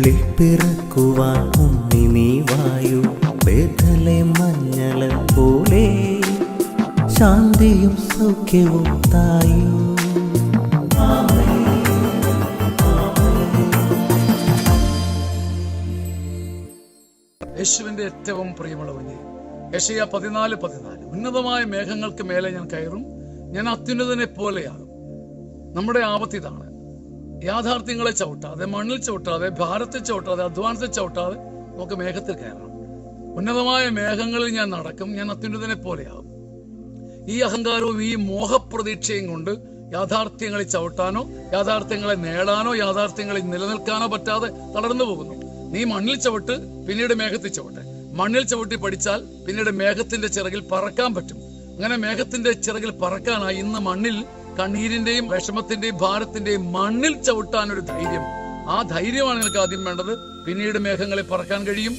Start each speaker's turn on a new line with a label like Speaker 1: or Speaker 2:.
Speaker 1: ഉള്ളിൽ പിറക്കുവാൻ ഉണ്ണി നീ വായു. ബേഥലേം മഞ്ഞള പോലെ ശാന്തിയും സൗഖ്യവും തായു.
Speaker 2: യേശുവിന്റെ ഏറ്റവും പ്രിയമുള്ളവനെ, യെശയ്യാ 14:14 ഉന്നതമായ മേഘങ്ങൾക്ക് മേലെ ഞാൻ കയറും, ഞാൻ അത്യുന്നതനെ പോലെയാകും. നമ്മുടെ ആപത്ത് ഇതാണ്. യാഥാർത്ഥ്യങ്ങളെ ചവിട്ടാതെ, മണ്ണിൽ ചവിട്ടാതെ, ഭാരത്തെ ചവിട്ടാതെ, അധ്വാനത്തെ ചവിട്ടാതെ നമുക്ക് മേഘത്തിൽ കയറണം. ഉന്നതമായ മേഘങ്ങളിൽ ഞാൻ നടക്കും, ഞാൻ അത്യുന്നതനെ പോലെയാകും. ഈ അഹങ്കാരവും ഈ മോഹപ്രതീക്ഷയും കൊണ്ട് യാഥാർത്ഥ്യങ്ങളെ ചവിട്ടാനോ, യാഥാർത്ഥ്യങ്ങളെ നേടാനോ, യാഥാർത്ഥ്യങ്ങളിൽ നിലനിൽക്കാനോ പറ്റാതെ തളർന്നു പോകുന്നു. നീ മണ്ണിൽ ചവിട്ട്, പിന്നീട് മേഘത്തിൽ ചവിട്ടെ. മണ്ണിൽ ചവിട്ടി പഠിച്ചാൽ പിന്നീട് മേഘത്തിന്റെ ചിറകിൽ പറക്കാൻ പറ്റും. അങ്ങനെ മേഘത്തിന്റെ ചിറകിൽ പറക്കാനായി ഇന്ന് മണ്ണിൽ കണ്ണീരിന്റെയും വിഷമത്തിന്റെയും ഭാരത്തിന്റെയും മണ്ണിൽ ചവിട്ടാനൊരു ധൈര്യം. ആ ധൈര്യമാണ് നിനക്ക് ആദ്യം വേണ്ടത്. പിന്നീട് മേഘങ്ങളിൽ പറക്കാൻ കഴിയും.